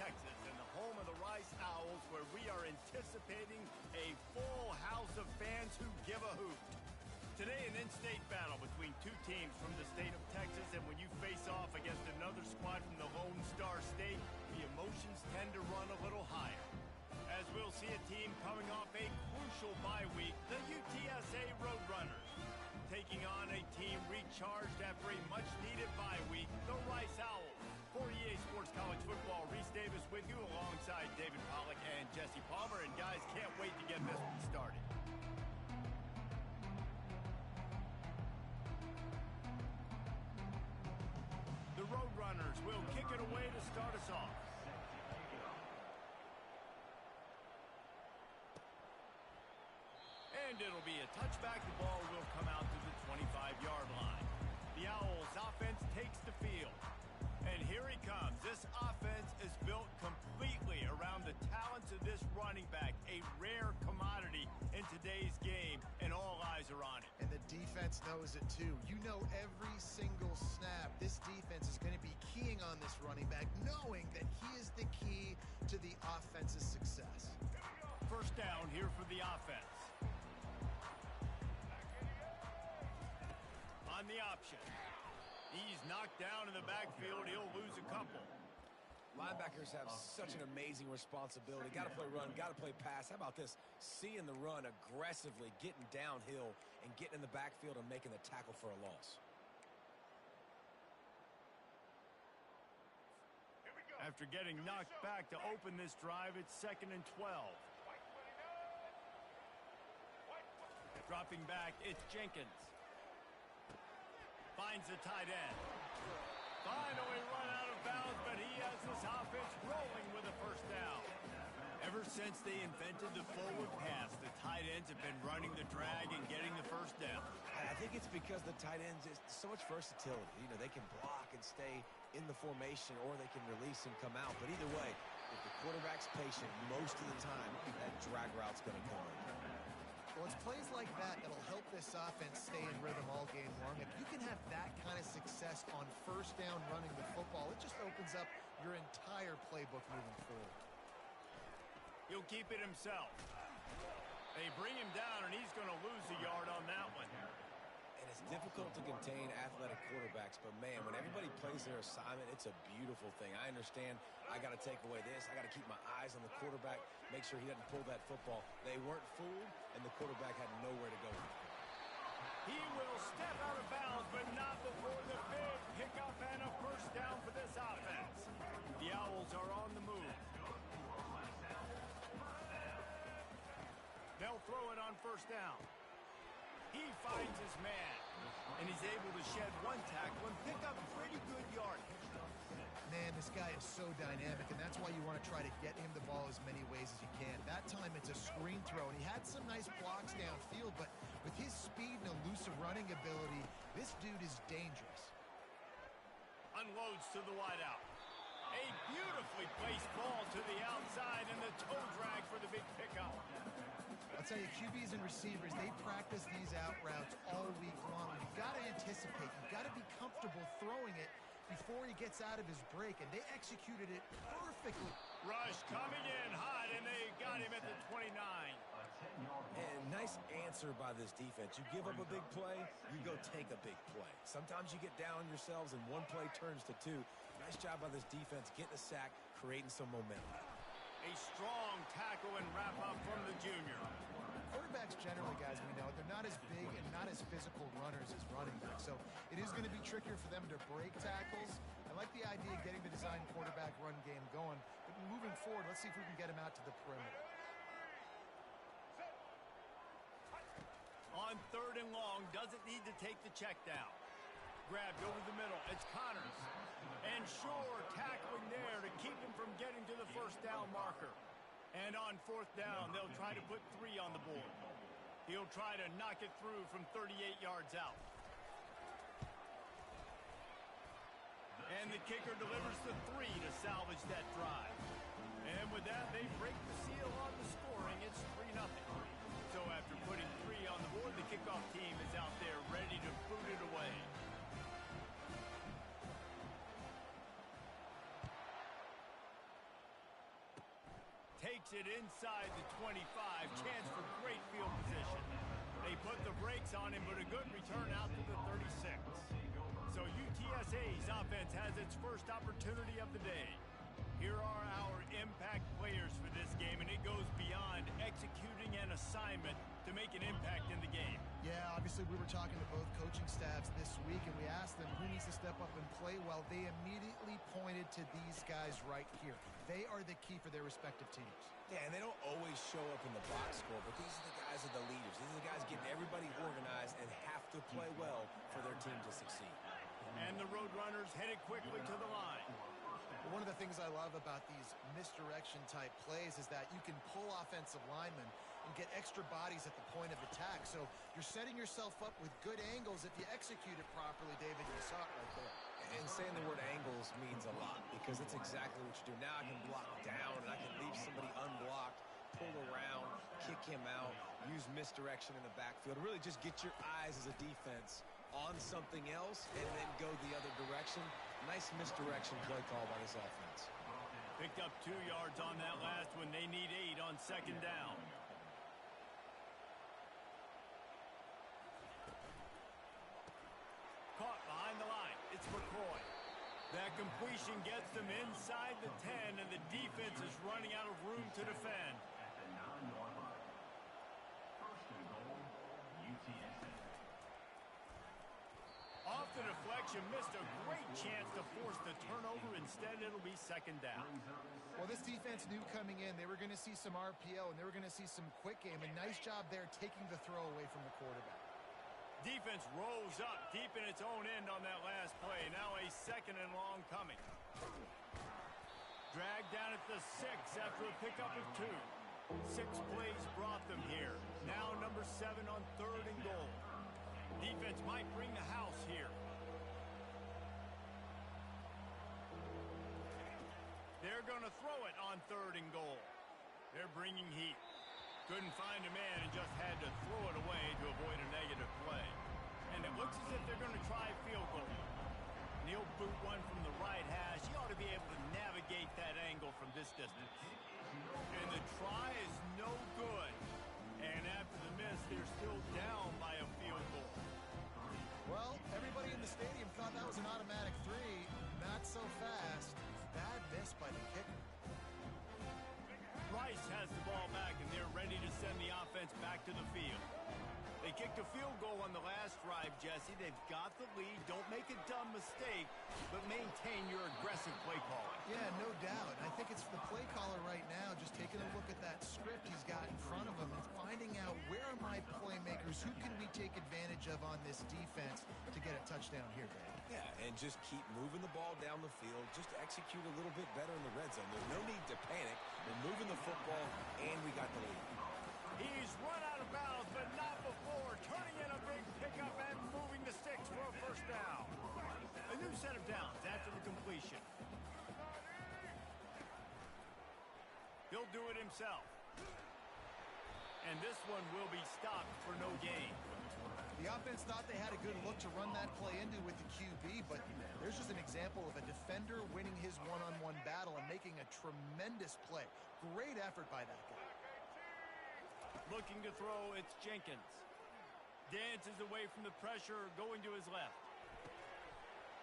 Texas, and the home of the Rice Owls, where we are anticipating a full house of fans who give a hoot. Today, an in-state battle between two teams from the state of Texas, and when you face off against another squad from the Lone Star State, the emotions tend to run a little higher. As we'll see a team coming off a crucial bye week, the UTSA Roadrunners, taking on a team recharged after a much-needed bye week, the Rice Owls. For EA Sports College Football, Reese Davis with you alongside David Pollack and Jesse Palmer. And guys, can't wait to get this one started. The Roadrunners will kick it away to start us off. And it'll be a touchback. The ball will come out to the 25-yard line. The Owls offense takes the field. And here he comes. This offense is built completely around the talents of this running back, a rare commodity in today's game, and all eyes are on it. And the defense knows it too. You know every single snap, this defense is going to be keying on this running back, knowing that he is the key to the offense's success. First down here for the offense. On the option. He's knocked down in the backfield. He'll lose a couple. Linebackers have such an amazing responsibility. Got to play run, got to play pass. How about this? Seeing the run aggressively, getting downhill, and getting in the backfield and making the tackle for a loss. After getting knocked back to open this drive, it's 2nd and 12. Dropping back, it's Jenkins. Finds the tight end. Finally run out of bounds, but he has this offense rolling with a first down. Ever since they invented the forward pass, the tight ends have been running the drag and getting the first down. I think it's because the tight ends is so much versatility. You know, they can block and stay in the formation, or they can release and come out. But either way, if the quarterback's patient, most of the time, that drag route's going to come in. Well, it's plays like that that'll help this offense stay in rhythm all game long. If you can have that kind of success on first down running the football, it just opens up your entire playbook moving forward. He'll keep it himself. They bring him down, and he's going to lose a yard on that one. And it's difficult to contain athletic quarterbacks, but man, when everybody plays their assignment, it's a beautiful thing. I understand I got to take away this. I got to keep my eyes on the quarterback, make sure he doesn't pull that football. They weren't fooled, and the quarterback had nowhere to go. He will step out of bounds, but not before the big pickup and a first down for this offense. The Owls are on the move. They'll throw it on first down. He finds his man, and he's able to shed one tackle and pick up pretty good yardage. Man, this guy is so dynamic, and that's why you want to try to get him the ball as many ways as you can. That time, it's a screen throw, and he had some nice blocks downfield, but with his speed and elusive running ability, this dude is dangerous. Unloads to the wideout. A beautifully placed ball to the outside, and the toe drag for the big pickup. I'll tell you, QBs and receivers, they practice these out routes all week long. You've got to anticipate. You've got to be comfortable throwing it before he gets out of his break, and they executed it perfectly. Rush coming in hot, and they got him at the 29. And nice answer by this defense. You give up a big play, you go take a big play. Sometimes you get down on yourselves, and one play turns to two. Nice job by this defense, getting a sack, creating some momentum. A strong tackle and wrap-up from the junior. Quarterbacks generally, guys, we know, they're not as big and not as physical runners as running backs. So it is going to be trickier for them to break tackles. I like the idea of getting the design quarterback run game going. But moving forward, let's see if we can get him out to the perimeter. On 3rd and long, doesn't need to take the check down. Grabbed over the middle. It's Connors. And Shore tackling there to keep him from getting to the first down marker. And on 4th down, they'll try to put 3 on the board. He'll try to knock it through from 38 yards out. And the kicker delivers the 3 to salvage that drive. And with that, they break the seal on the scoring. It's 3-0. So after putting 3 on the board, the kickoff team is out there ready to boot it away. makes it inside the 25. Chance for great field position. They put the brakes on him, but a good return out to the 36. So UTSA's offense has its first opportunity of the day. Here are our impact players for this game, and it goes beyond executing an assignment to make an impact in the game. Yeah, obviously we were talking to both coaching staffs this week, and we asked them who needs to step up and play well. They immediately pointed to these guys right here. They are the key for their respective teams. Yeah, and they don't always show up in the box score, but these are the guys that are the leaders. These are the guys getting everybody organized and have to play well for their team to succeed. And the Roadrunners headed quickly to the line. One of the things I love about these misdirection-type plays is that you can pull offensive linemen and get extra bodies at the point of attack. So you're setting yourself up with good angles if you execute it properly, David. You saw it right there. And saying the word angles means a lot because it's exactly what you do. Now I can block down and I can leave somebody unblocked, pull around, kick him out, use misdirection in the backfield. Really just get your eyes as a defense on something else and then go the other direction. Nice misdirection play call by this offense. Picked up 2 yards on that last one. They need 8 on second down. Caught behind the line. It's McCoy. That completion gets them inside the 10, and the defense is running out of room to defend. Off the deflection, missed a great chance to force the turnover. Instead, it'll be second down. Well, this defense knew coming in they were going to see some RPO and they were going to see some quick game. A nice job there taking the throw away from the quarterback. Defense rolls up deep in its own end on that last play. Now a second and long coming. Dragged down at the 6 after a pickup of 2. 6 plays brought them here. Now number 7 on 3rd and goal. Defense might bring the house here. They're going to throw it on 3rd and goal. They're bringing heat. Couldn't find a man and just had to throw it away to avoid a negative play. And it looks as if they're going to try field goal. He'll boot one from the right hash. He ought to be able to navigate that angle from this distance. And the try is no good. And after the miss, they're still down by a field goal. Well, everybody in the stadium thought that was an automatic 3. Not so fast. Bad miss by the kicker. Rice has the ball back, and they're ready to send the offense back to the field. They kicked a field goal on the last drive, Jesse. They've got the lead. Don't make a dumb mistake, but maintain your aggressive play calling. Yeah, no doubt. I think it's the play caller right now just taking a look at that script he's got in front of him and finding out where are my playmakers, who can we take advantage of on this defense to get a touchdown here, Dave. Yeah, and just keep moving the ball down the field. Just execute a little bit better in the red zone. There's no need to panic. We're moving the football, and we got the lead. He's run out of bounds, but not before. Turning in a big pickup and moving the sticks for a first down. A new set of downs after the completion. He'll do it himself. And this one will be stopped for no gain. The offense thought they had a good look to run that play into with the QB, but there's just an example of a defender winning his one-on-one battle and making a tremendous play. Great effort by that guy. Looking to throw, it's Jenkins. Dances away from the pressure, going to his left.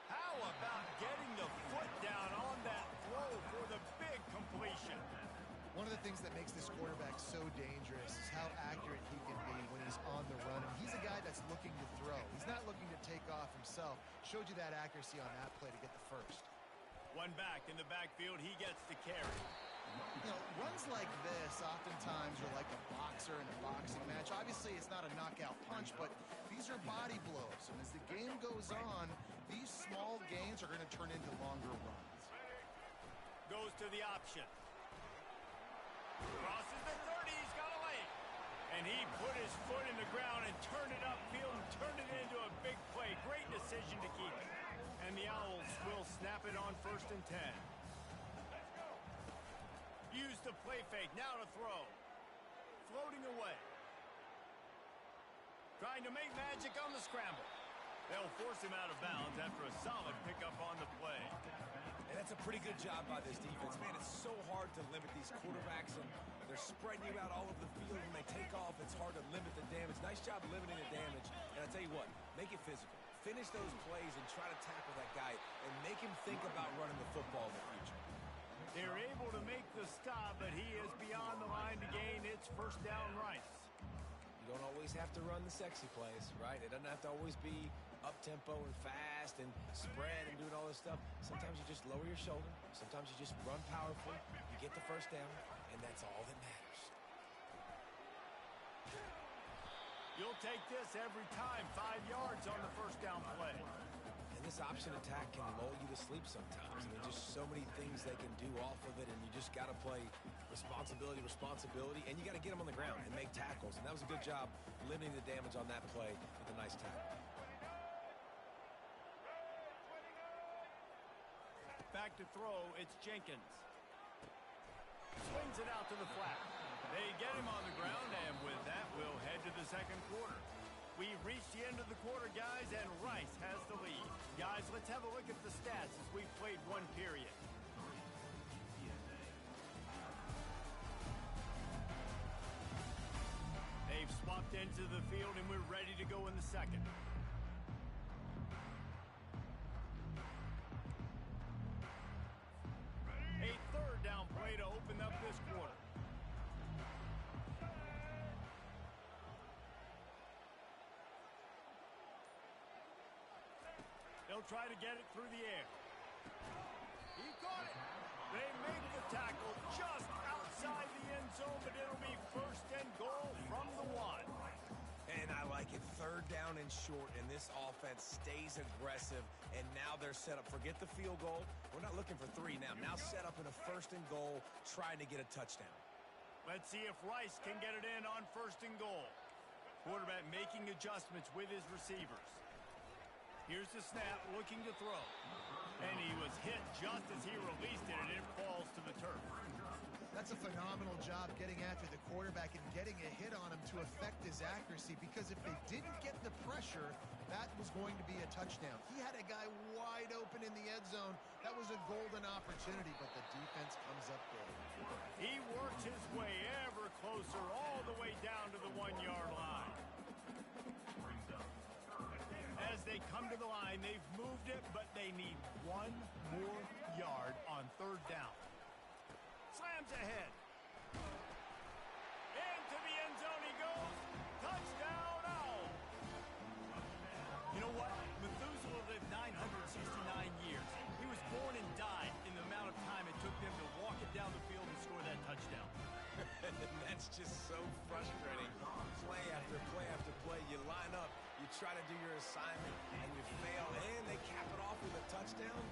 How about getting the foot down on that throw for the big completion? One of the things that makes this quarterback so dangerous is how accurate he can be when he's on the run. And he's a guy that's looking to throw. He's not looking to take off himself. Showed you that accuracy on that play to get the first. One back in the backfield, he gets the carry. You know, runs like this oftentimes are like a boxer in a boxing match. Obviously, it's not a knockout punch, but these are body blows. And as the game goes on, these small gains are going to turn into longer runs. Goes to the option. Crosses the 30, he's got a lane. And he put his foot in the ground and turned it upfield and turned it into a big play. Great decision to keep it. And the Owls will snap it on 1st and 10. Use the play fake, now to throw. Floating away. Trying to make magic on the scramble. They'll force him out of bounds after a solid pickup on the play. And that's a pretty good job by this defense. Man, it's so hard to limit these quarterbacks, and they're spreading you out all over the field. When they take off, it's hard to limit the damage. Nice job limiting the damage. And I tell you what, make it physical. Finish those plays and try to tackle that guy and make him think about running the football in the future. They're able to make the stop, but he is beyond the line to gain. It's first down Rice. You don't always have to run the sexy plays, right? It doesn't have to always be up-tempo and fast and spread and doing all this stuff. Sometimes you just lower your shoulder. Sometimes you just run powerfully. You get the first down, and that's all that matters. You'll take this every time. 5 yards on the first down play. And this option attack can lull you to sleep sometimes. I mean, just so many things they can do off of it, and you just got to play responsibility, and you got to get them on the ground and make tackles. And that was a good job limiting the damage on that play with a nice tackle. Back to throw, it's Jenkins. Swings it out to the flat. They get him on the ground, and with that, we'll head to the second quarter. We've reached the end of the quarter, guys, and Rice has the lead. Guys, let's have a look at the stats as we've played one period. They've swapped into the field, and we're ready to go in the second. A third down play to open up this quarter. They'll try to get it through the air. He caught it. They make the tackle just outside the end zone, but it'll be first and goal from the 1. And I like it. Third down and short, and this offense stays aggressive, and now they're set up. Forget the field goal. We're not looking for 3 now. Now set up in a first and goal, trying to get a touchdown. Let's see if Rice can get it in on first and goal. Quarterback making adjustments with his receivers. Here's the snap, looking to throw. And he was hit just as he released it, and it falls to the turf. That's a phenomenal job getting after the quarterback and getting a hit on him to affect his accuracy, because if they didn't get the pressure, that was going to be a touchdown. He had a guy wide open in the end zone. That was a golden opportunity, but the defense comes up big. He works his way ever closer all the way down to the 1-yard line. As they come to the line, they've moved it, but they need 1 more yard on third down. Slams ahead. Into the end zone he goes. Touchdown, Owls. You know what? Methuselah lived 969 years. He was born and died in the amount of time it took them to walk it down the field and score that touchdown. That's just so frustrating. Play after play after play. You line up, you try to do your assignment, and you fail, and they cap it off with a touchdown.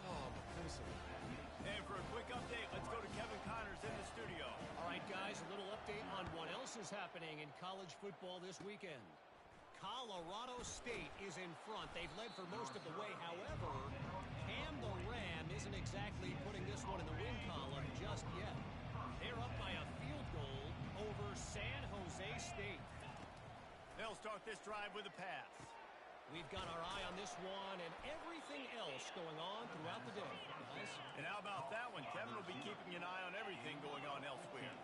Oh, Methuselah. And for a quick update, let's go to Kevin Connors in the studio. All right, guys, a little update on what else is happening in college football this weekend. Colorado State is in front. They've led for most of the way. However, Cam the Ram isn't exactly putting this one in the win column just yet. They're up by a field goal over San Jose State. They'll start this drive with a pass. We've got our eye on this one and everything else going on throughout the day, guys. And how about that one? Kevin will be keeping an eye on everything going on elsewhere.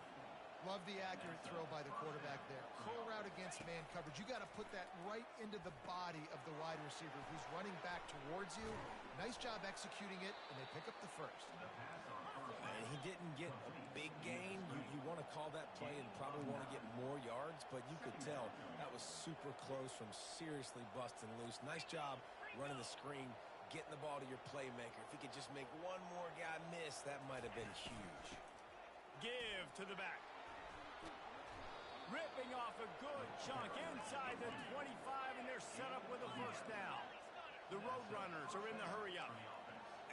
Love the accurate throw by the quarterback there. Curl route against man coverage. You got to put that right into the body of the wide receiver who's running back towards you. Nice job executing it, and they pick up the first. He didn't get a big gain. You want to call that play and probably want to get more yards, but you could tell that was super close from seriously busting loose. Nice job running the screen, getting the ball to your playmaker. If he could just make one more guy miss, that might have been huge. Give to the back. Ripping off a good chunk inside the 25, and they're set up with a first down. The Roadrunners are in the hurry-up.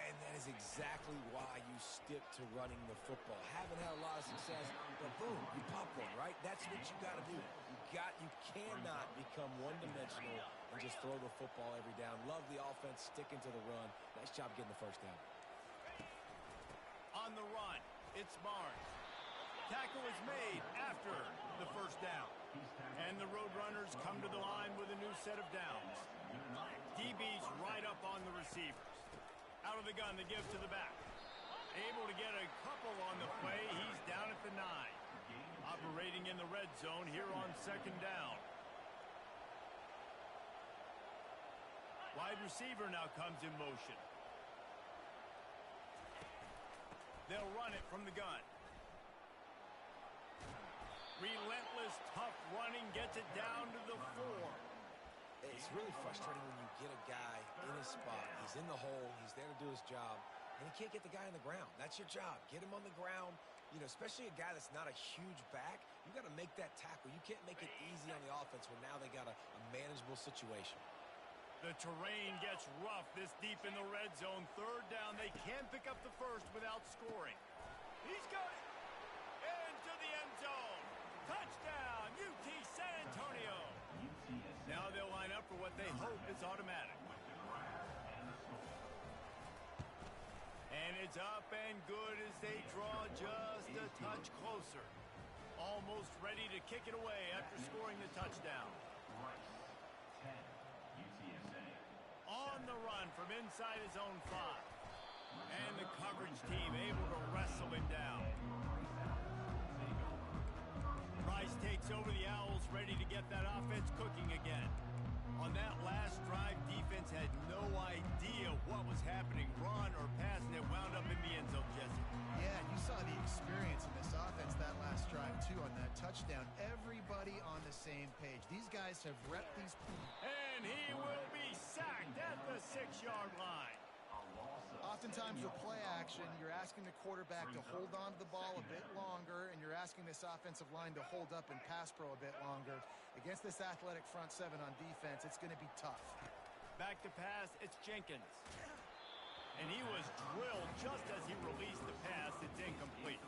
And that is exactly why you stick to running the football. Haven't had a lot of success, but boom, you pop one, right? That's what you got to do. You cannot become one-dimensional and just throw the football every down. Love the offense sticking to the run. Nice job getting the first down. On the run, it's Barnes. Tackle is made after the first down. And the Roadrunners come to the line with a new set of downs. DB's right up on the receivers. Out of the gun, the give to the back. Able to get a couple on the play. He's down at the 9. Operating in the red zone here on second down. Wide receiver now comes in motion. They'll run it from the gun. Relentless, tough running, gets it down to the 4. It's really frustrating when you get a guy in his spot. He's in the hole. He's there to do his job. And he can't get the guy on the ground. That's your job. Get him on the ground. You know, especially a guy that's not a huge back. You got to make that tackle. You can't make it easy on the offense when now they got a manageable situation. The terrain gets rough this deep in the red zone. Third down. They can pick up the first without scoring. He's got it. Into the end zone. Touchdown, UT San Antonio. Now they'll line up for what they hope is automatic. And it's up and good as they draw just a touch closer. Almost ready to kick it away after scoring the touchdown. On the run from inside his own 5. And the coverage team able to wrestle him down. Rice takes over the Owls, ready to get that offense cooking again. On that last drive, defense had no idea what was happening. Run or pass, and it wound up in the end zone, Jesse. Yeah, you saw the experience in this offense that last drive, too, on that touchdown. Everybody on the same page. These guys have repped these. And he will be sacked at the 6-yard line. Oftentimes with play action, you're asking the quarterback to hold on to the ball a bit longer, and you're asking this offensive line to hold up in pass pro a bit longer. Against this athletic front 7 on defense, it's going to be tough. Back to pass, it's Jenkins. And he was drilled just as he released the pass. It's incomplete.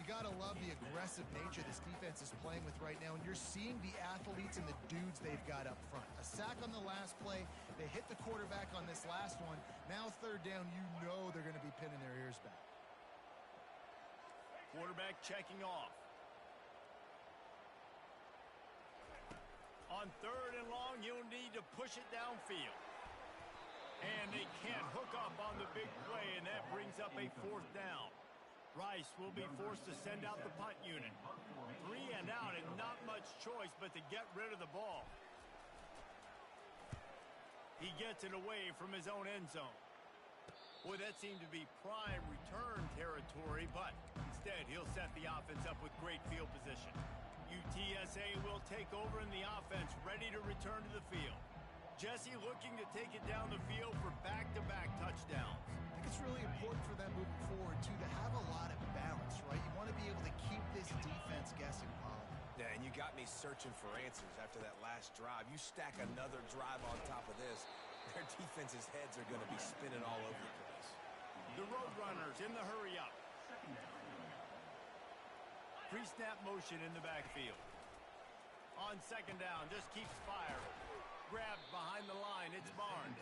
You got to love the aggressive nature this defense is playing with right now, and you're seeing the athletes and the dudes they've got up front. A sack on the last play. They hit the quarterback on this last one. Now third down, you know they're going to be pinning their ears back. Quarterback checking off. On third and long, you'll need to push it downfield. And they can't hook up on the big play, and that brings up a 4th down. Rice will be forced to send out the punt unit. 3 and out, and not much choice but to get rid of the ball. He gets it away from his own end zone. Boy, that seemed to be prime return territory, but instead he'll set the offense up with great field position. UTSA will take over in the offense, ready to return to the field. Jesse looking to take it down the field for back-to-back touchdowns. I think it's really important for them moving forward, too, to have a lot of balance, right? You want to be able to keep this defense guessing, Paul. Yeah, and you got me searching for answers after that last drive. You stack another drive on top of this, their defense's heads are going to be spinning all over the place. The Roadrunners in the hurry-up. Pre-snap motion in the backfield. On second down, just keeps firing. Grabbed behind the line, it's Barnes.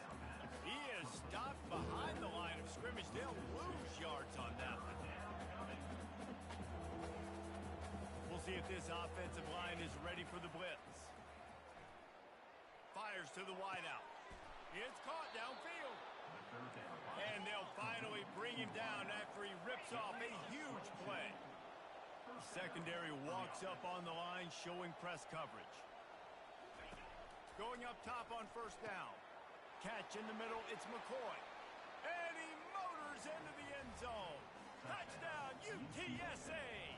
He is stopped behind the line of scrimmage. They'll lose yards on that one. We'll see if this offensive line is ready for the blitz. Fires to the wideout. It's caught downfield. And they'll finally bring him down after he rips off a huge play. Secondary walks up on the line, showing press coverage. Going up top on first down. Catch in the middle, it's McCoy. And he motors into the end zone. Touchdown, UTSA!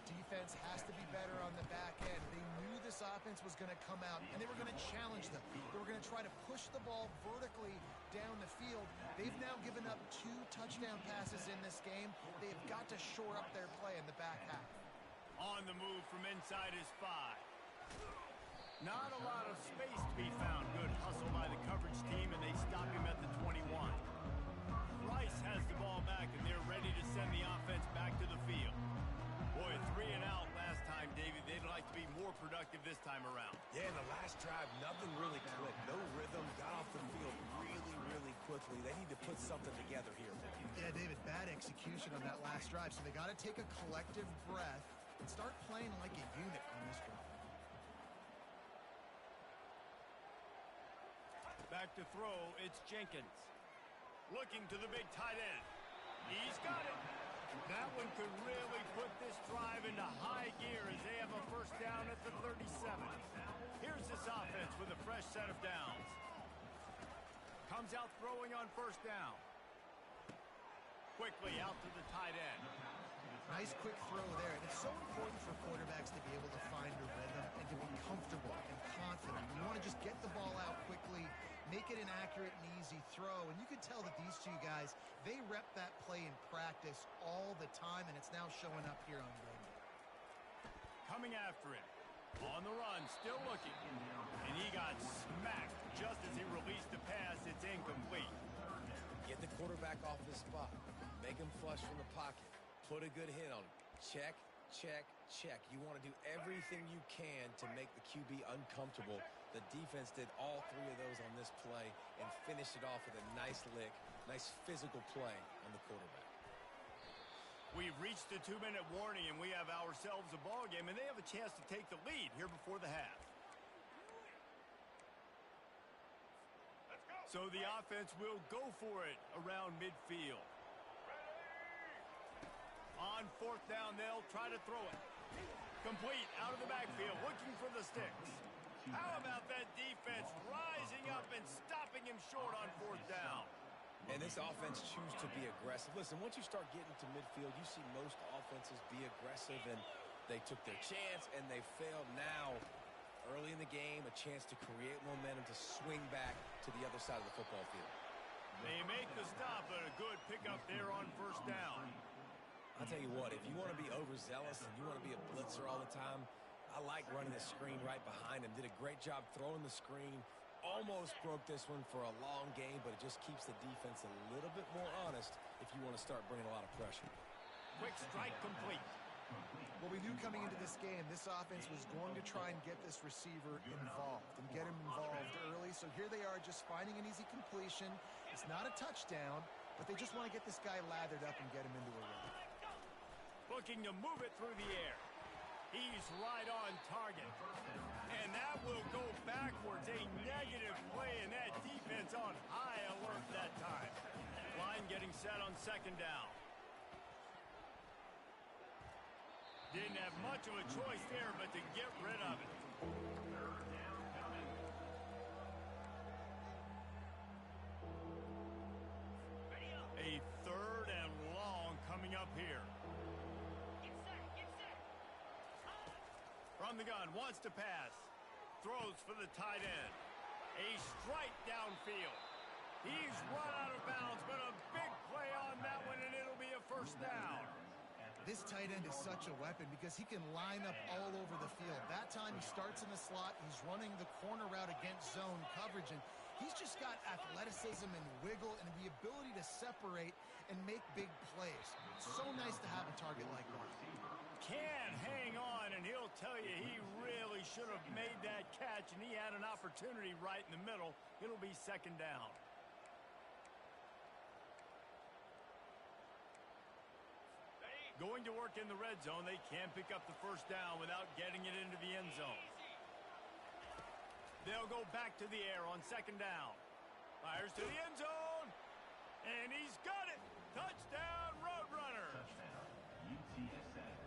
Defense has to be better on the back end. They knew this offense was going to come out, and they were going to challenge them. They were going to try to push the ball vertically down the field. They've now given up 2 touchdown passes in this game. They've got to shore up their play in the back half. On the move from inside his 5. Not a lot of space to be found. Good hustle by the coverage team, and they stop him at the 21. Rice has the ball back, and they're ready to send the offense back to the field. Boy, 3 and out last time, David. They'd like to be more productive this time around. Yeah, in the last drive, nothing really clicked. No rhythm, got off the field really quickly. They need to put something together here. Yeah, David, bad execution on that last drive, so they got to take a collective breath and start playing like a unit on this drive. Back to throw, it's Jenkins. Looking to the big tight end. He's got it. That one could really put this drive into high gear as they have a first down at the 37. Here's this offense with a fresh set of downs. Comes out throwing on first down. Quickly out to the tight end. Nice quick throw there. And it's so important for quarterbacks to be able to find a rhythm and to be comfortable and confident. You want to just get the ball out quickly, make it an accurate and easy throw. And you can tell that these two guys, they rep that play in practice all the time, and it's now showing up here on game day. Coming after him. On the run, still looking. And he got smacked just as he released the pass. It's incomplete. Get the quarterback off his spot. Make him flush from the pocket. Put a good hit on him. Check, check, check. You want to do everything you can to make the QB uncomfortable. The defense did all three of those on this play and finished it off with a nice lick, nice physical play on the quarterback. We've reached the 2-minute warning, and we have ourselves a ball game, and they have a chance to take the lead here before the half. So the offense will go for it around midfield. On fourth down, they'll try to throw it. Complete out of the backfield, looking for the sticks. How about that defense rising up and stopping him short on fourth down? And this offense choose to be aggressive. Listen, once you start getting to midfield, you see most offenses be aggressive, and they took their chance, and they failed. Now, early in the game, a chance to create momentum to swing back to the other side of the football field. They make the stop, but a good pickup there on first down. I'll tell you what, if you want to be overzealous and you want to be a blitzer all the time, I like running the screen right behind him. Did a great job throwing the screen. Almost broke this one for a long game, but it just keeps the defense a little bit more honest if you want to start bringing a lot of pressure. Quick strike complete. Well, we knew coming into this game, this offense was going to try and get this receiver involved and get him involved early. So here they are just finding an easy completion. It's not a touchdown, but they just want to get this guy lathered up and get him into a run. Looking to move it through the air. He's right on target. And that will go backwards. A negative play, and that defense on high alert that time. Line getting set on second down. Didn't have much of a choice there, but to get rid of it. A third and long coming up here. From the gun, wants to pass. Throws for the tight end. A strike downfield. He's run out of bounds, but a big play on that one, and it'll be a first down. This tight end is such a weapon because he can line up all over the field. That time he starts in the slot. He's running the corner route against zone coverage, and he's just got athleticism and wiggle and the ability to separate and make big plays. It's so nice to have a target like that. Can hang on, and he'll tell you he really should have made that catch, and he had an opportunity right in the middle. It'll be second down. Going to work in the red zone. They can't pick up the first down without getting it into the end zone. They'll go back to the air on second down. Fires to the end zone, and he's got it. Touchdown, Roadrunner.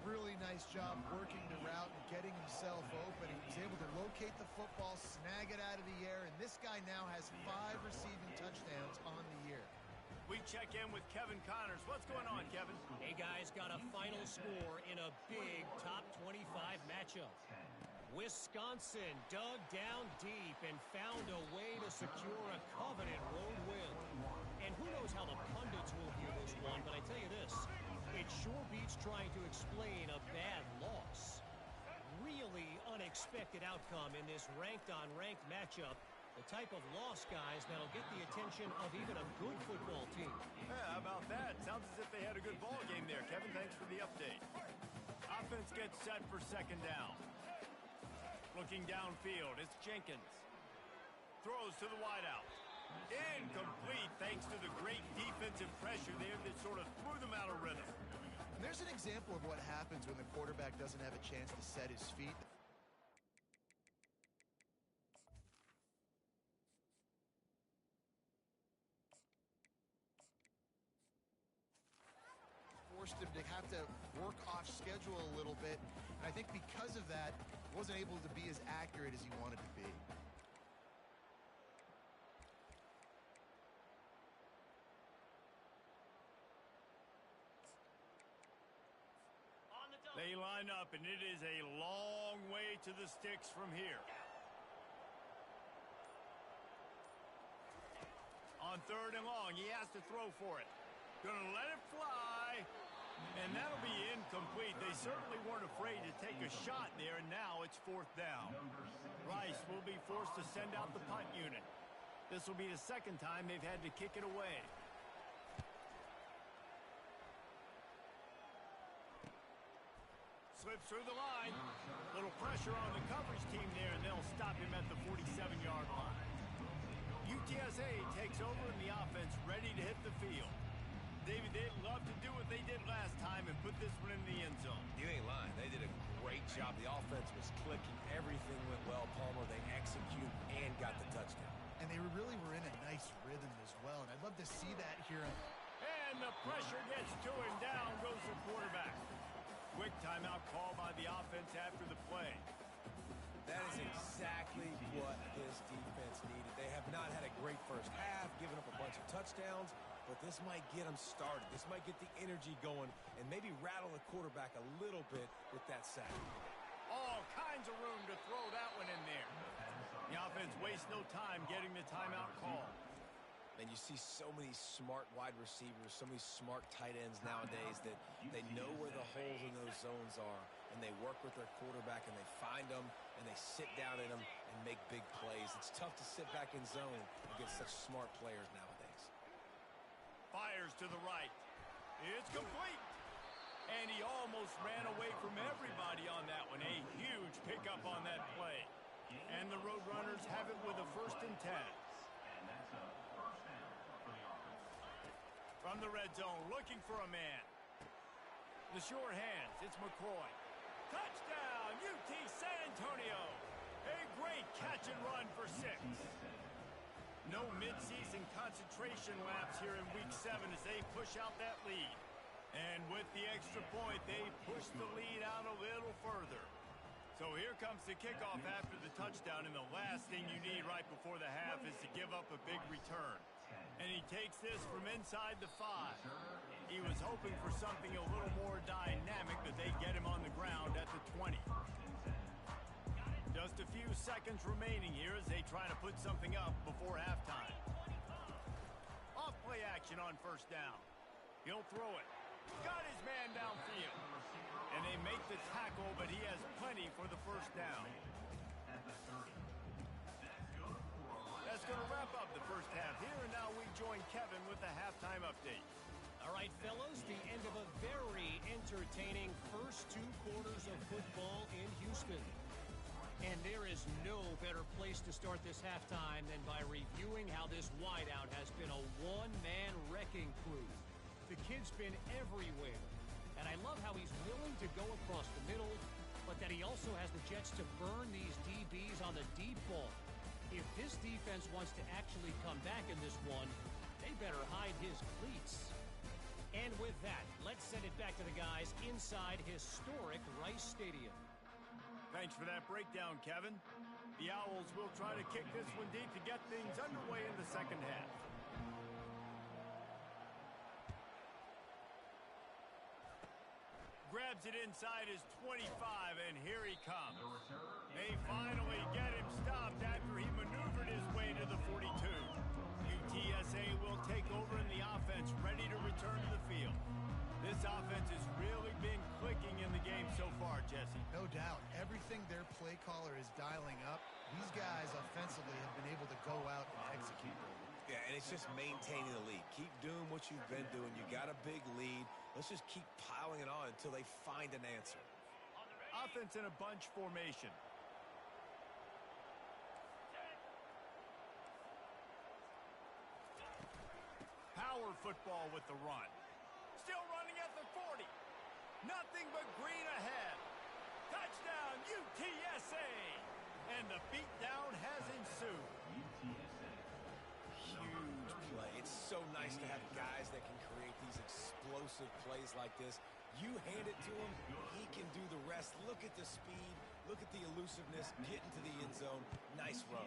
Really nice job working the route and getting himself open. He was able to locate the football, snag it out of the air, and this guy now has 5 receiving touchdowns on the year. We check in with Kevin Connors. What's going on, Kevin? Hey, guys, got a final score in a big top 25 matchup. Wisconsin dug down deep and found a way to secure a coveted road win. And who knows how the pundits will view this one, but I tell you this, it sure beats trying to explain a bad loss. Really unexpected outcome in this ranked-on-ranked matchup. The type of loss, guys, that'll get the attention of even a good football team. Yeah, how about that? Sounds as if they had a good ball game there. Kevin, thanks for the update. Offense gets set for second down. Looking downfield, it's Jenkins. Throws to the wideout. Incomplete thanks to the great defensive pressure there that sort of threw them out of rhythm. And there's an example of what happens when the quarterback doesn't have a chance to set his feet. forced him to have to work off schedule a little bit. And I think because of that, he wasn't able to be as accurate as he wanted to be. They line up, and it is a long way to the sticks from here. On 3rd and long, he has to throw for it. Gonna let it fly, and that'll be incomplete. They certainly weren't afraid to take a shot there, and now it's 4th down. Rice will be forced to send out the punt unit. This will be the 2nd time they've had to kick it away. Slips through the line. Little pressure on the coverage team there, and they'll stop him at the 47-yard line. UTSA takes over in the offense, ready to hit the field. David, they'd love to do what they did last time and put this one in the end zone. You ain't lying. They did a great job. The offense was clicking. Everything went well, Palmer. They executed and got the touchdown. And they really were in a nice rhythm as well. And I'd love to see that here. And the pressure gets to him. Down goes the quarterback. Quick timeout call by the offense after the play. That is exactly what this defense needed. They have not had a great first half, giving up a bunch of touchdowns, but this might get them started. This might get the energy going and maybe rattle the quarterback a little bit with that sack. All kinds of room to throw that one in there. The offense wastes no time getting the timeout call. And you see so many smart wide receivers, so many smart tight ends nowadays that they know where the holes in those zones are, and they work with their quarterback, and they find them, and they sit down in them and make big plays. It's tough to sit back in zone against such smart players nowadays. Fires to the right. It's complete. And he almost ran away from everybody on that one. A huge pickup on that play. And the Roadrunners have it with a 1st and 10. From the red zone, looking for a man. The short hands, it's McCoy. Touchdown, UT San Antonio. A great catch and run for 6. No midseason concentration laps here in Week 7 as they push out that lead. And with the extra point, they push the lead out a little further. So here comes the kickoff after the touchdown, and the last thing you need right before the half is to give up a big return. And he takes this from inside the 5. He was hoping for something a little more dynamic, but they get him on the ground at the 20. Just a few seconds remaining here as they try to put something up before halftime. Off play action on 1st down. He'll throw it. Got his man downfield. And they make the tackle, but he has plenty for the 1st down. That's going to wrap up the first half here, and now we join Kevin with the halftime update. All right, fellas, the end of a very entertaining first 2 quarters of football in Houston. And there is no better place to start this halftime than by reviewing how this wideout has been a one-man wrecking crew. The kid's been everywhere, and I love how he's willing to go across the middle, but that he also has the jets to burn these DBs on the deep ball. If this defense wants to actually come back in this one, they better hide his cleats. And with that, let's send it back to the guys inside historic Rice Stadium. Thanks for that breakdown, Kevin. The Owls will try to kick this one deep to get things underway in the 2nd half. Grabs it inside his 25, and here he comes. They finally get him stopped after he maneuvered his way to the 42. UTSA will take over in the offense, ready to return to the field. This offense has really been clicking in the game so far, Jesse. No doubt. Everything their play caller is dialing up, these guys offensively have been able to go out and execute. Yeah, and it's just maintaining the lead. Keep doing what you've been doing. You got a big lead. Let's just keep piling it on until they find an answer. Offense in a bunch formation. Power football with the run. Still running at the 40. Nothing but green ahead. Touchdown, UTSA! And the beatdown has ensued. Huge play. It's so nice to have guys that can create these explosive explosive plays like this. You hand it to him, he can do the rest. Look at the speed. Look at the elusiveness. Get into the end zone. Nice run.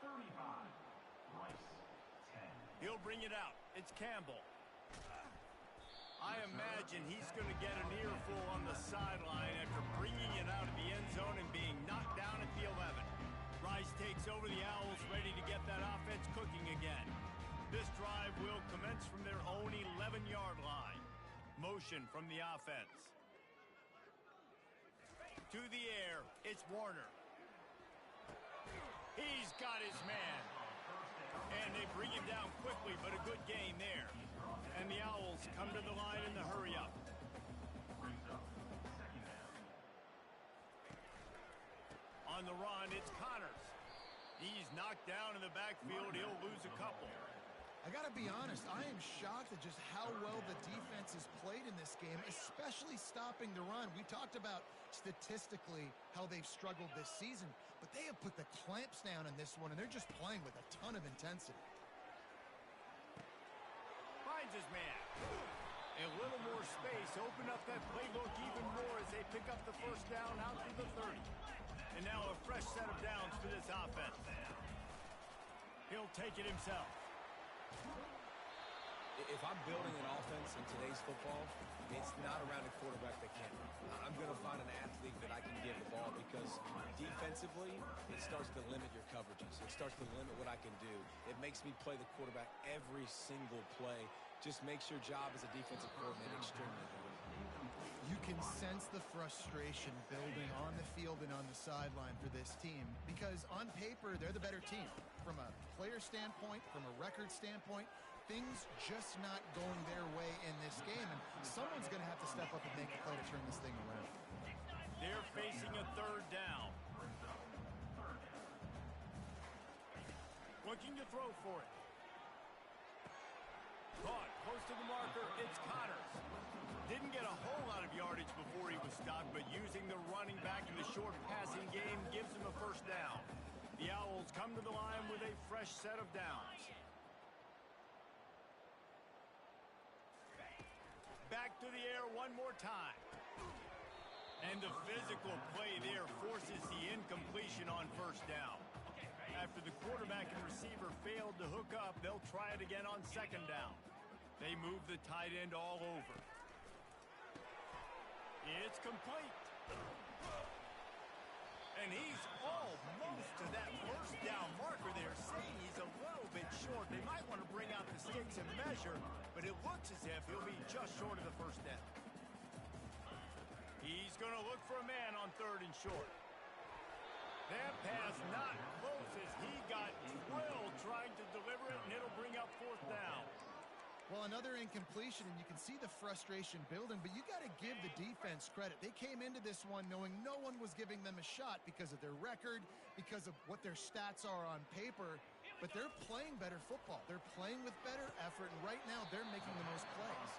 35, Rice, 10. He'll bring it out. It's Campbell. I imagine he's going to get an earful on the sideline after bringing it out of the end zone and being knocked down at the 11. Rice takes over the Owls, ready to get that offense cooking again. This drive will commence from their own 11-yard line. Motion from the offense. To the air, it's Warner. He's got his man. And they bring him down quickly, but a good gain there. And the Owls come to the line in the hurry-up. On the run, it's Connors. He's knocked down in the backfield. He'll lose a couple. I got to be honest, I am shocked at just how well the defense has played in this game, especially stopping the run. We talked about statistically how they've struggled this season, but they have put the clamps down in this one, and they're just playing with a ton of intensity. Finds his man. A little more space, open up that playbook even more as they pick up the first down out to the 30. And now a fresh set of downs for this offense. He'll take it himself. If I'm building an offense in today's football, it's not around a quarterback that can. I'm going to find an athlete that I can give the ball because defensively, it starts to limit your coverages. It starts to limit what I can do. It makes me play the quarterback every single play. Just makes your job as a defensive coordinator extremely hard. You can sense the frustration building on the field and on the sideline for this team because on paper, they're the better team. From a player standpoint, from a record standpoint, things just not going their way in this game, and someone's going to have to step up and make a play to turn this thing around. They're facing a third down. Looking to throw for it. Caught close to the marker, it's Connors. Didn't get a whole lot of yardage before he was stopped, but using the running back in the short passing game gives him a first down. The Owls come to the line with a fresh set of downs. Back to the air one more time. And the physical play there forces the incompletion on first down. After the quarterback and receiver failed to hook up, they'll try it again on second down. They move the tight end all over. It's complete. And he's almost to that first down marker there, saying he's a little bit short. They might want to bring out the sticks and measure, but it looks as if he'll be just short of the first down. He's going to look for a man on third and short. That pass not close as he got drilled trying to deliver it, and it'll bring up fourth down. Well, another incompletion, and you can see the frustration building, but you got to give the defense credit. They came into this one knowing no one was giving them a shot because of their record, because of what their stats are on paper, but they're playing better football. They're playing with better effort, and right now they're making the most plays.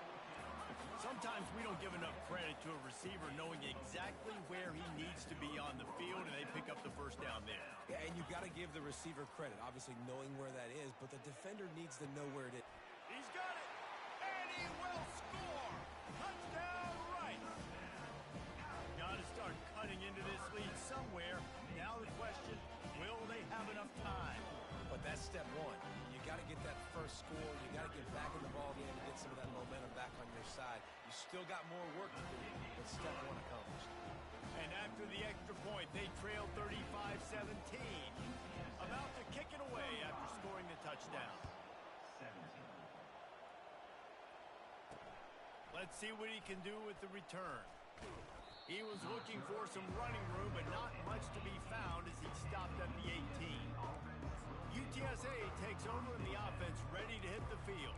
Sometimes we don't give enough credit to a receiver knowing exactly where he needs to be on the field, and they pick up the first down there. Yeah, and you got to give the receiver credit, obviously knowing where that is, but the defender needs to know where it is. He's got it, and he will score. Touchdown, Rice. Got to start cutting into this lead somewhere. Now the question, will they have enough time? But that's step one. You got to get that first score. You got to get back in the ball game and get some of that momentum back on your side. You still got more work to do, but step one accomplished. And after the extra point, they trail 35-17. About to kick it away after scoring the touchdown. Let's see what he can do with the return. He was looking for some running room, but not much to be found as he stopped at the 18. UTSA takes over in the offense, ready to hit the field.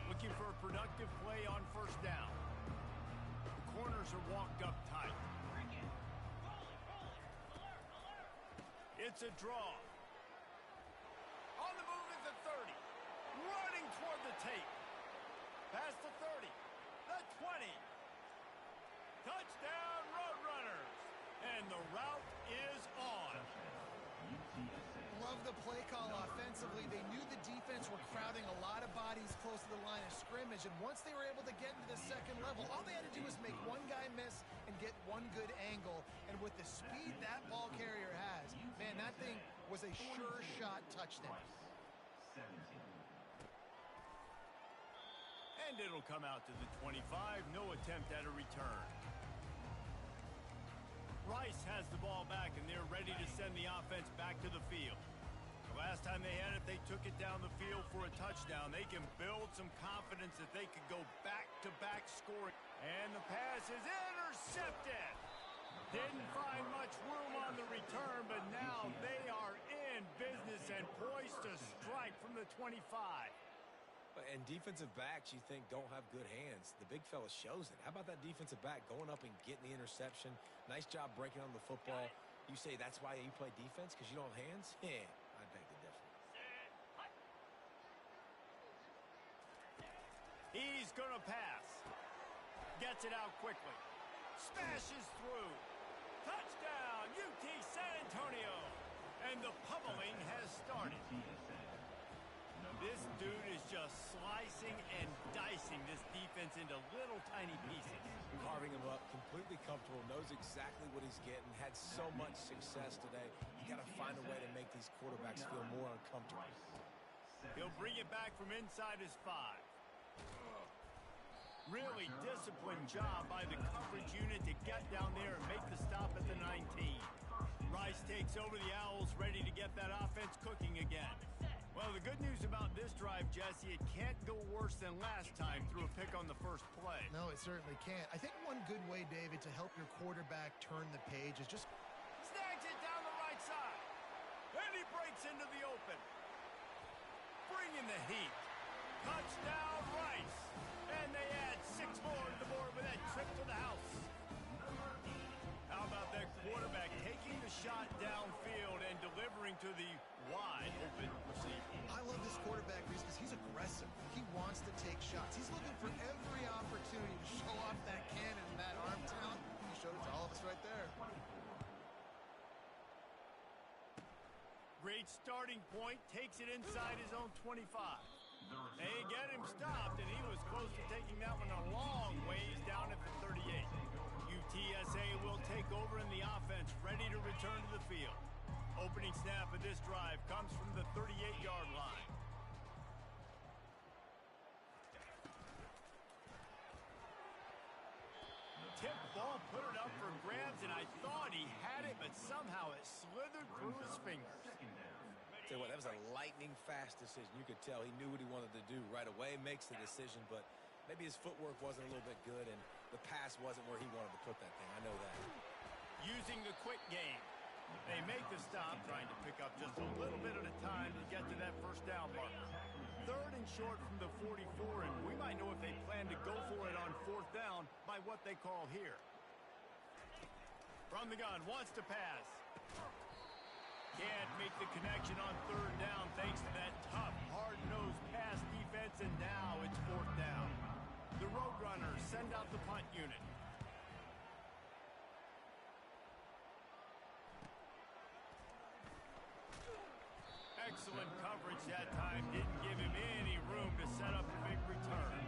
Looking for a productive play on first down. The corners are walked up tight. It's a draw. On the move is the 30. Running toward the tape. Past the 30. The 20. Touchdown, Roadrunners. And the route is on. Love the play call offensively. They bodies close to the line of scrimmage, and once they were able to get into the second level, all they had to do was make one guy miss and get one good angle. And with the speed that ball carrier has, man, that thing was a sure shot touchdown. And it'll come out to the 25. No attempt at a return. Rice has the ball back, and they're ready to send the offense back to the field. The last time they had it, they took it down the field for a touchdown. They can build some confidence that they could go back-to-back scoring. And the pass is intercepted. Didn't find much room on the return, but now they are in business and poised to strike from the 25. And defensive backs, you think, don't have good hands. The big fella shows it. How about that defensive back going up and getting the interception? Nice job breaking on the football. You say that's why you play defense, because you don't have hands? Yeah, I beg to differ. He's going to pass. Gets it out quickly. Smashes through. Touchdown, UT San Antonio. And the pummeling has started. This dude is just slicing and dicing this defense into little tiny pieces. Carving him up, completely comfortable, knows exactly what he's getting, had so much success today. You got to find a way to make these quarterbacks feel more uncomfortable. He'll bring it back from inside his 5. Really disciplined job by the coverage unit to get down there and make the stop at the 19. Rice takes over the Owls, ready to get that offense cooking again. Well, the good news about this drive, Jesse, it can't go worse than last time through a pick on the first play. No, it certainly can't. I think one good way, David, to help your quarterback turn the page is just... Snags it down the right side. And he breaks into the open. Bringing the heat. Touchdown, Rice. And they add 6 more to the board with that trip to the house. How about that quarterback taking the shot downfield and delivering to the wide open receiver? I love this quarterback, Reese, because he's aggressive. He wants to take shots. He's looking for every opportunity to show off that cannon and that arm talent. He showed it to all of us right there. Great starting point, takes it inside his own 25. They get him stopped, and he was close to taking that one a long ways down at the 38. UTSA will take over in the offense, ready to return to the field. Opening snap of this drive comes from the 38-yard line. Tip ball, put it up for grabs, and I thought he had it, but somehow it slithered through his fingers. Tell you what, that was a lightning-fast decision. You could tell he knew what he wanted to do right away, makes the decision, but maybe his footwork wasn't a little bit good, and the pass wasn't where he wanted to put that thing. I know that. Using the quick game. They make the stop, trying to pick up just a little bit at a time to get to that first down marker. 3rd and short from the 44, and we might know if they plan to go for it on 4th down by what they call here. From the gun, wants to pass. Can't make the connection on 3rd down thanks to that tough, hard-nosed pass defense, and now it's 4th down. The Roadrunners send out the punt unit. Excellent coverage that time. Didn't give him any room to set up a big return.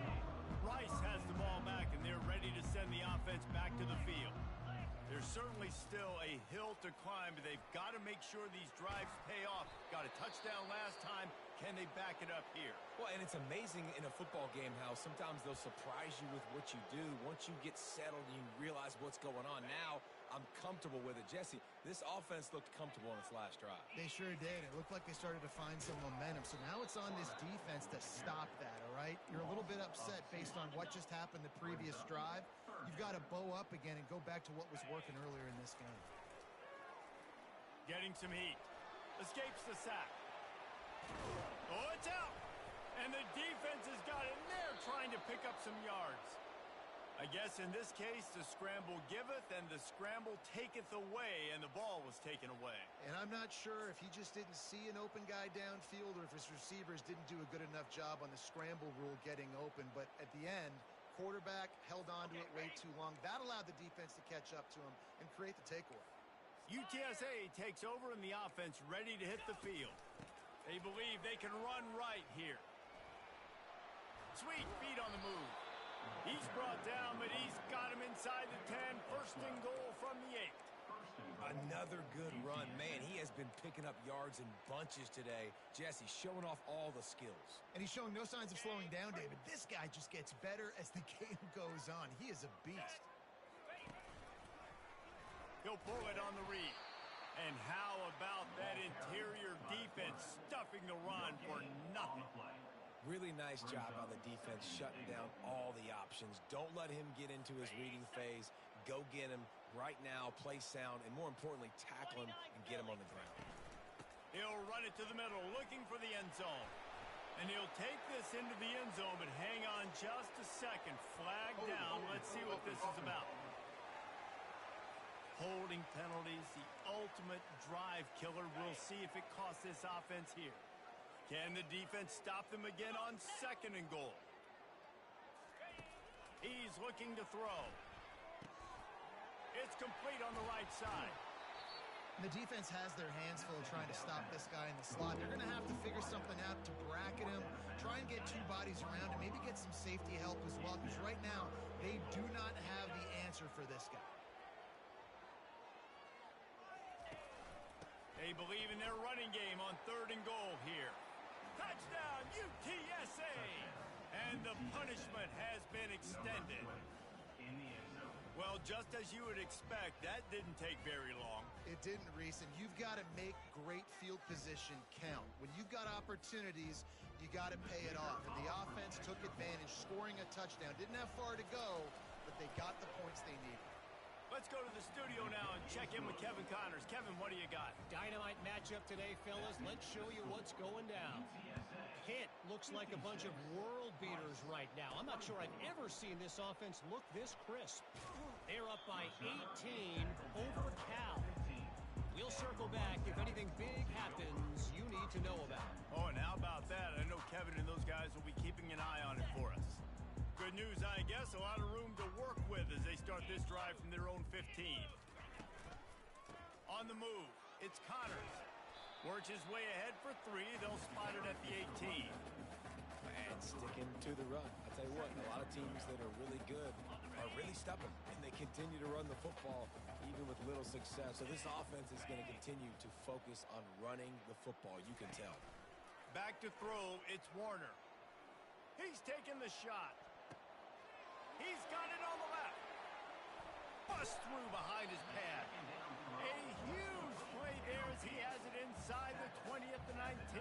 Rice has the ball back, and they're ready to send the offense back to the field. There's certainly still a hill to climb, but they've got to make sure these drives pay off. Got a touchdown last time. Can they back it up here? Well, and it's amazing in a football game how sometimes they'll surprise you with what you do. Once you get settled and you realize what's going on, now I'm comfortable with it. Jesse, this offense looked comfortable on its last drive. They sure did. It looked like they started to find some momentum. So now it's on this defense to stop that, all right? You're a little bit upset based on what just happened the previous drive. You've got to bow up again and go back to what was working earlier in this game. Getting some heat. Escapes the sack. Oh, it's out. And the defense has got in there trying to pick up some yards. I guess in this case, the scramble giveth and the scramble taketh away, and the ball was taken away. And I'm not sure if he just didn't see an open guy downfield or if his receivers didn't do a good enough job on the scramble rule getting open. But at the end, quarterback held on to it way too long. That allowed the defense to catch up to him and create the takeaway. UTSA takes over in the offense, ready to hit the field. They believe they can run right here. Sweet feet on the move. He's brought down, but he's got him inside the 10. First and goal from the 8. Another good run. Man, he has been picking up yards in bunches today. Jesse showing off all the skills. And he's showing no signs of slowing down, David. This guy just gets better as the game goes on. He is a beast. He'll pull it on the read. And how about that interior defense stuffing the run for nothing? Really nice job by the defense shutting down all the options. Don't let him get into his reading phase. Go get him right now, play sound, and more importantly, tackle him and get him on the ground. He'll run it to the middle, looking for the end zone. And he'll take this into the end zone, but hang on just a second. Flag down. Let's see what this is about. Holding penalties, the ultimate drive killer. We'll see if it costs this offense here. Can the defense stop them again on second and goal? He's looking to throw. It's complete on the right side. The defense has their hands full trying to stop this guy in the slot. They're going to have to figure something out to bracket him, try and get two bodies around him, maybe get some safety help as well, because right now they do not have the answer for this guy. They believe in their running game on third and goal here. Touchdown, UTSA! And the punishment has been extended. Well, just as you would expect, that didn't take very long. It didn't, Reese, and you've got to make great field position count. When you've got opportunities, you got to pay it off. And the offense took advantage, scoring a touchdown. Didn't have far to go, but they got the points they needed. Let's go to the studio now and check in with Kevin Connors. Kevin, what do you got? Dynamite matchup today, fellas. Let's show you what's going down. Pitt looks like a bunch of world beaters right now. I'm not sure I've ever seen this offense look this crisp. They're up by 18 over Cal. We'll circle back if anything big happens you need to know about. Oh, and how about that? I know Kevin and those guys will be keeping an eye on it for us. Good news, I guess. A lot of room to work with as they start this drive from their own 15. On the move, it's Connors. Works his way ahead for 3. They'll spot it at the 18. And sticking to the run. I'll tell you what, a lot of teams that are really good are really stubborn, and they continue to run the football even with little success. So this offense is going to continue to focus on running the football. You can tell. Back to throw, it's Warner. He's taking the shot. He's got it on the left. Bust through behind his pad. A huge play there as he has it inside the 20 at the 19.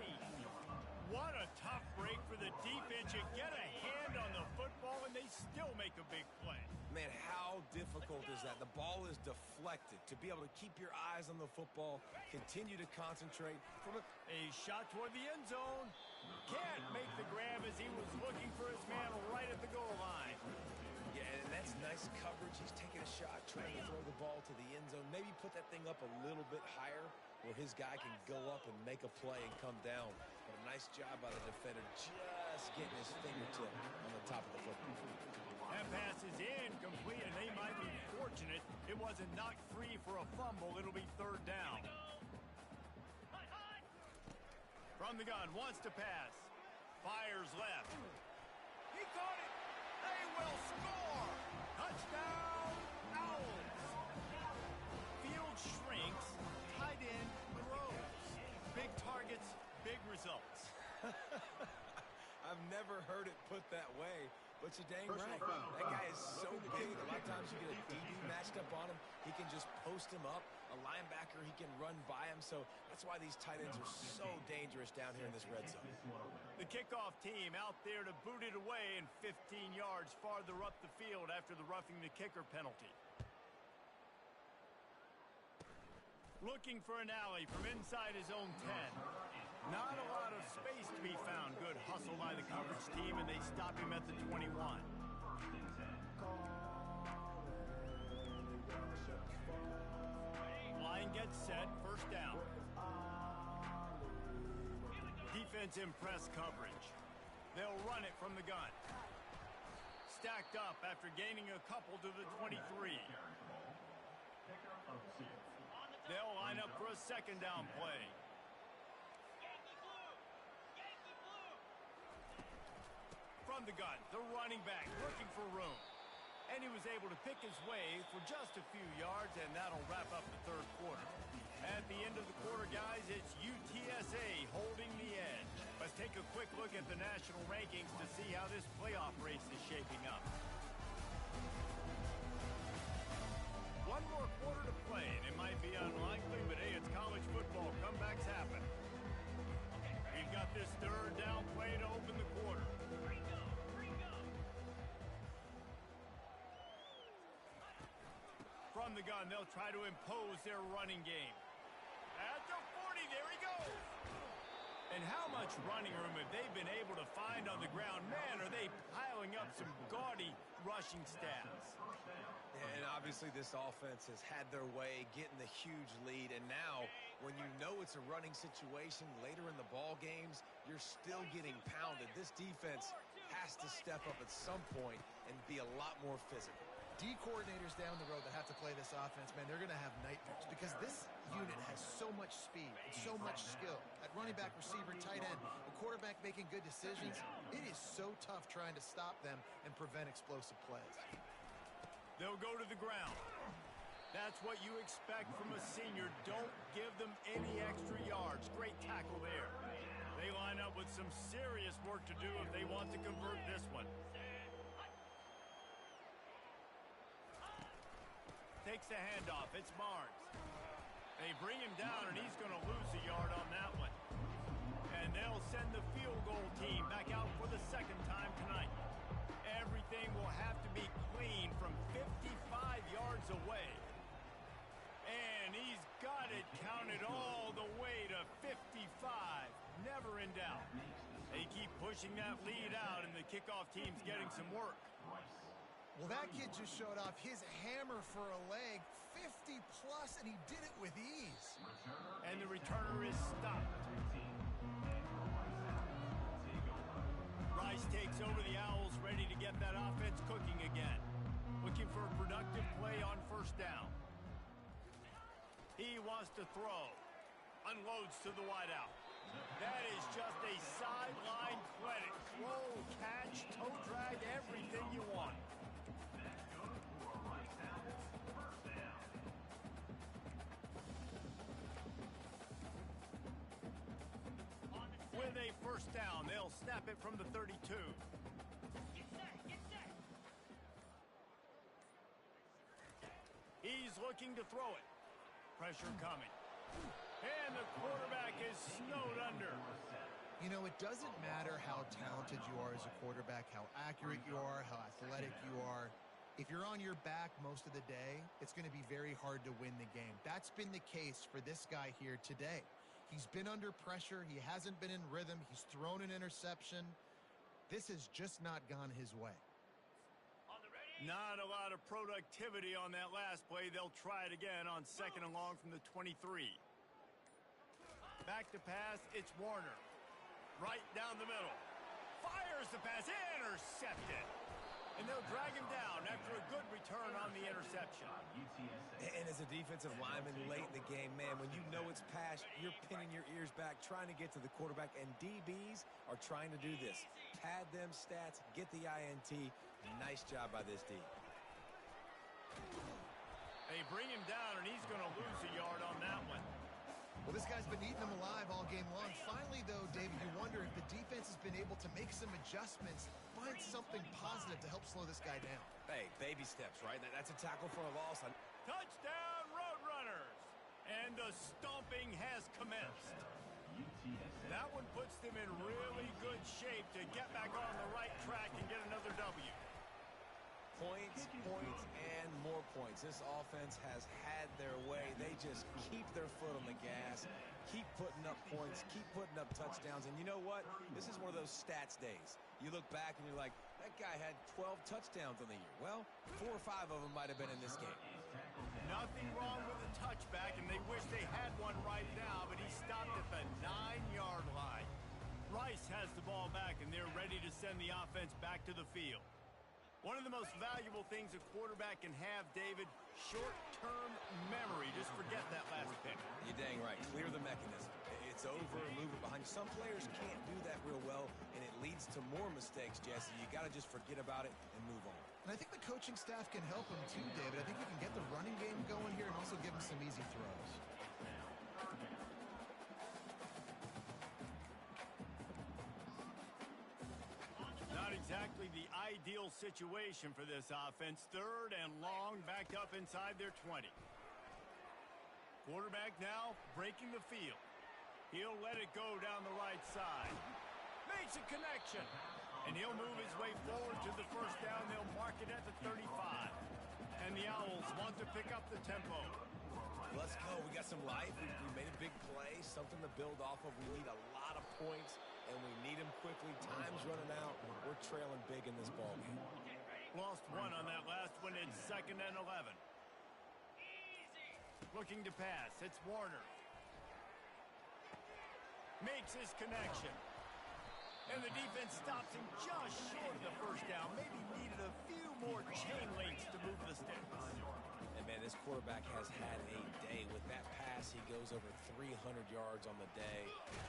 What a tough break for the defense. You get a hand on the football and they still make a big play. Man, how difficult is that? The ball is deflected. To be able to keep your eyes on the football, continue to concentrate. From a shot toward the end zone. Can't make the grab as he was looking for his man right at the goal line. Yeah, and that's nice coverage. He's taking a shot, trying to throw the ball to the end zone. Maybe put that thing up a little bit higher where his guy can go up and make a play and come down. But a nice job by the defender just getting his fingertip on the top of the football. That pass is incomplete, and they might be fortunate it wasn't knocked free for a fumble. It'll be third down. From the gun, wants to pass. Fires left. He caught it. They will score. Touchdown, Owls. Field shrinks. Tight end grows. Big targets, big results. I've never heard it put that way, but you're dang right. That guy is so big. A lot of times you get a DB matched up on him. He can just post him up. A linebacker, he can run by him. So that's why these tight ends are so dangerous down here in this red zone. The kickoff team out there to boot it away and 15 yards farther up the field after the roughing the kicker penalty. Looking for an alley from inside his own 10. Not a lot of space to be found. Good hustle by the coverage team, and they stop him at the 21. Line gets set, first down. Defense in press coverage. They'll run it from the gun. Stacked up after gaining a couple to the 23. They'll line up for a second down play. From the gun, the running back looking for room. And he was able to pick his way for just a few yards, and that'll wrap up the third quarter. At the end of the quarter, guys, it's UTSA holding the edge. Let's take a quick look at the national rankings to see how this playoff race is shaping up. One more quarter to play, and it might be unlikely, but hey, it's college football. Comebacks happen. We've got this third down play to open the quarter. From the gun, they'll try to impose their running game. At the 40, there he goes. And how much running room have they been able to find on the ground? Man, are they piling up some gaudy rushing stats. And obviously this offense has had their way, getting the huge lead. And now, when you know it's a running situation later in the ball games, you're still getting pounded. This defense has to step up at some point and be a lot more physical. D coordinators down the road that have to play this offense, man, they're going to have nightmares because this unit has so much speed and so much skill. At running back, receiver, tight end, the quarterback making good decisions. It is so tough trying to stop them and prevent explosive plays. They'll go to the ground. That's what you expect from a senior. Don't give them any extra yards. Great tackle there. They line up with some serious work to do if they want to convert this one. Takes the handoff. It's Barnes. They bring him down, and he's going to lose a yard on that one. And they'll send the field goal team back out for the second time tonight. Everything will have to be clean from 55 yards away. And he's got it counted all the way to 55. Never in doubt. They keep pushing that lead out, and the kickoff team's getting some work. Well, that kid just showed off his hammer for a leg, 50 plus, and he did it with ease. And the returner is stopped. Rice takes over the Owls, ready to get that offense cooking again. Looking for a productive play on first down. He wants to throw. Unloads to the wideout. That is just a sideline clinic. Throw, catch, toe drag, everything you want. With a first down, they'll snap it from the 32. He's looking to throw it. Pressure coming. And the quarterback is snowed under. You know, it doesn't matter how talented you are as a quarterback, how accurate you are, how athletic you are. If you're on your back most of the day, it's going to be very hard to win the game. That's been the case for this guy here today. He's been under pressure. He hasn't been in rhythm. He's thrown an interception. This has just not gone his way. Not a lot of productivity on that last play. They'll try it again on second and long from the 23. Back to pass, it's Warner. Right down the middle. Fires the pass, intercepted. And they'll drag him down after a good return on the interception. And as a defensive lineman late in the game, man, when you know it's passed, you're pinning your ears back, trying to get to the quarterback, and DBs are trying to do this. Pad them stats, get the INT. Nice job by this D. They bring him down, and he's going to lose a yard on that one. Well, this guy's been eating them alive all game long. Finally, though, David, you wonder if the defense has been able to make some adjustments, find something positive to help slow this guy down. Hey, baby steps, right? That's a tackle for a loss. Touchdown, Roadrunners! And the stomping has commenced. That one puts them in really good shape to get back on the right track and get another W. Points, points, and more points. This offense has had their way. They just keep their foot on the gas, keep putting up points, keep putting up touchdowns. And you know what? This is one of those stats days. You look back and you're like, that guy had 12 touchdowns on the year. Well, 4 or 5 of them might have been in this game. Nothing wrong with the touchback, and they wish they had one right now, but he stopped at the 9-yard line. Rice has the ball back, and they're ready to send the offense back to the field. One of the most valuable things a quarterback can have, David, short-term memory. Just forget that last pick. You're dang right. Clear the mechanism. It's it's over, move it behind you. Some players can't do that real well, and it leads to more mistakes, Jesse. You got to just forget about it and move on. And I think the coaching staff can help him too, David. I think you can get the running game going here and also give him some easy throws. Not exactly the ideal situation for this offense. 3rd and long, backed up inside their 20. Quarterback now breaking the field. He'll let it go down the right side. Makes a connection. And he'll move his way forward to the first down. They'll mark it at the 35. And the Owls want to pick up the tempo. Let's go. We got some life. We made a big play, something to build off of. We need a lot of points, and we need them quickly. Time's running out. We're trailing big in this ballgame. Lost 1 on that last one. It's 2nd and 11. Looking to pass. It's Warner. Makes his connection. And the defense stops him just short of the first down. Maybe needed a few more chain links to move the sticks. And, man, this quarterback has had a day. With that pass, he goes over 300 yards on the day.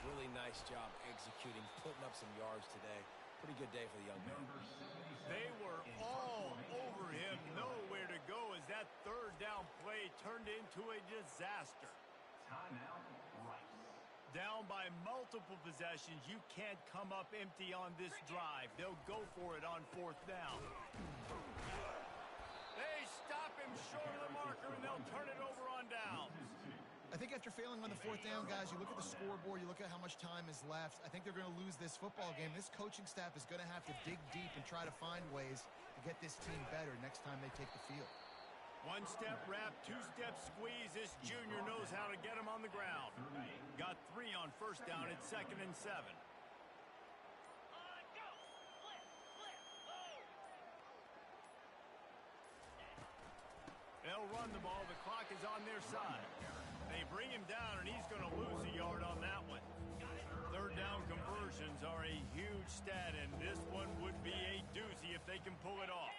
Really nice job executing, putting up some yards today. Pretty good day for the young man. They were all over him. Nowhere to go as that 3rd down play turned into a disaster. Down by multiple possessions. You can't come up empty on this drive. They'll go for it on 4th down. They stop him short of the marker, and they'll turn it over on downs. I think after failing on the 4th down, guys, you look at the scoreboard, you look at how much time is left. I think they're going to lose this football game. This coaching staff is going to have to dig deep and try to find ways to get this team better next time they take the field. 1-step wrap, 2-step squeeze. This junior knows how to get him on the ground. Got 3 on 1st down. It's 2nd and 7. They'll run the ball. The clock is on their side. They bring him down, and he's going to lose a yard on that one. 3rd down conversions are a huge stat, and this one would be a doozy if they can pull it off.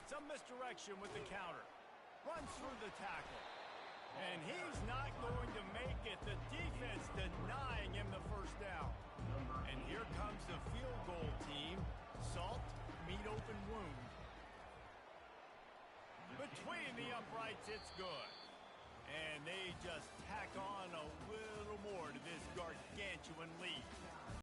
Some misdirection with the counter. Runs through the tackle. And he's not going to make it. The defense denying him the first down. And here comes the field goal team. Salt, meet open wound. Between the uprights, it's good.